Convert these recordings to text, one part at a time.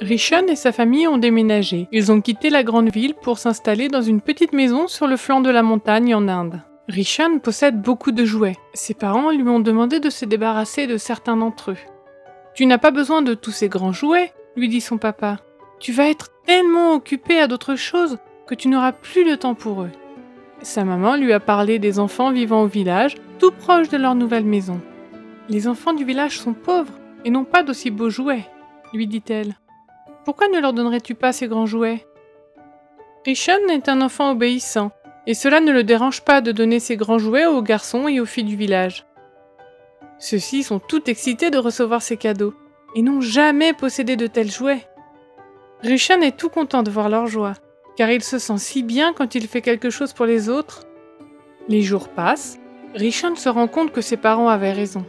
Rishon et sa famille ont déménagé. Ils ont quitté la grande ville pour s'installer dans une petite maison sur le flanc de la montagne en Inde. Rishon possède beaucoup de jouets. Ses parents lui ont demandé de se débarrasser de certains d'entre eux. « Tu n'as pas besoin de tous ces grands jouets, » lui dit son papa. « Tu vas être tellement occupé à d'autres choses que tu n'auras plus le temps pour eux. » Sa maman lui a parlé des enfants vivant au village, tout proche de leur nouvelle maison. « Les enfants du village sont pauvres et n'ont pas d'aussi beaux jouets, » lui dit-elle. « Pourquoi ne leur donnerais-tu pas ces grands jouets ?» Rishon est un enfant obéissant, et cela ne le dérange pas de donner ses grands jouets aux garçons et aux filles du village. Ceux-ci sont tout excités de recevoir ces cadeaux, et n'ont jamais possédé de tels jouets. Rishon est tout content de voir leur joie, car il se sent si bien quand il fait quelque chose pour les autres. Les jours passent, Rishon se rend compte que ses parents avaient raison.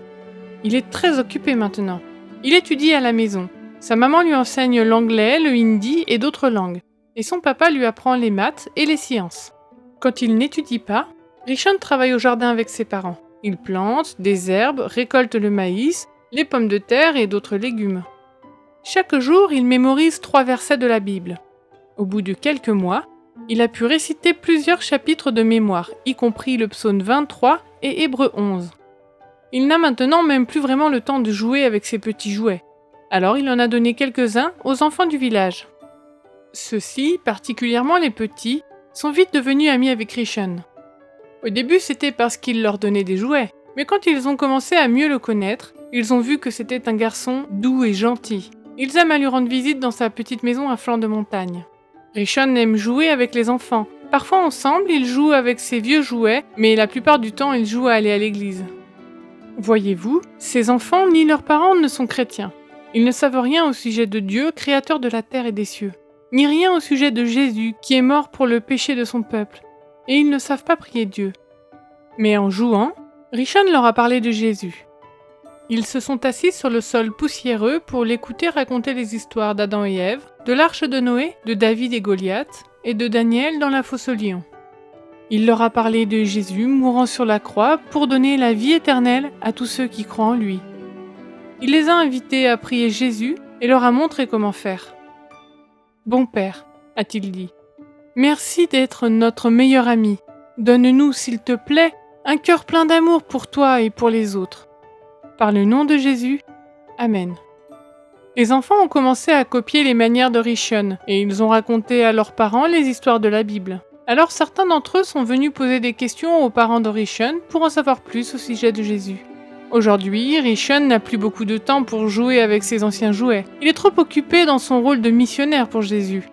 Il est très occupé maintenant. Il étudie à la maison. Sa maman lui enseigne l'anglais, le hindi et d'autres langues, et son papa lui apprend les maths et les sciences. Quand il n'étudie pas, Rishon travaille au jardin avec ses parents. Il plante des herbes, récolte le maïs, les pommes de terre et d'autres légumes. Chaque jour, il mémorise 3 versets de la Bible. Au bout de quelques mois, il a pu réciter plusieurs chapitres de mémoire, y compris le psaume 23 et Hébreux 11. Il n'a maintenant même plus vraiment le temps de jouer avec ses petits jouets. Alors il en a donné quelques-uns aux enfants du village. Ceux-ci, particulièrement les petits, sont vite devenus amis avec Rishon. Au début, c'était parce qu'il leur donnait des jouets, mais quand ils ont commencé à mieux le connaître, ils ont vu que c'était un garçon doux et gentil. Ils aiment à lui rendre visite dans sa petite maison à flanc de montagne. Rishon aime jouer avec les enfants. Parfois ensemble, il joue avec ses vieux jouets, mais la plupart du temps, il joue à aller à l'église. Voyez-vous, ces enfants ni leurs parents ne sont chrétiens. Ils ne savent rien au sujet de Dieu, créateur de la terre et des cieux, ni rien au sujet de Jésus, qui est mort pour le péché de son peuple, et ils ne savent pas prier Dieu. Mais en jouant, Rishon leur a parlé de Jésus. Ils se sont assis sur le sol poussiéreux pour l'écouter raconter les histoires d'Adam et Ève, de l'arche de Noé, de David et Goliath, et de Daniel dans la fosse aux lions. Il leur a parlé de Jésus mourant sur la croix pour donner la vie éternelle à tous ceux qui croient en lui. Il les a invités à prier Jésus et leur a montré comment faire. « Bon Père, a-t-il dit, merci d'être notre meilleur ami. Donne-nous, s'il te plaît, un cœur plein d'amour pour toi et pour les autres. Par le nom de Jésus, Amen. » Les enfants ont commencé à copier les manières de Rishon et ils ont raconté à leurs parents les histoires de la Bible. Alors certains d'entre eux sont venus poser des questions aux parents de Rishon pour en savoir plus au sujet de Jésus. Aujourd'hui, Rishon n'a plus beaucoup de temps pour jouer avec ses anciens jouets. Il est trop occupé dans son rôle de missionnaire pour Jésus.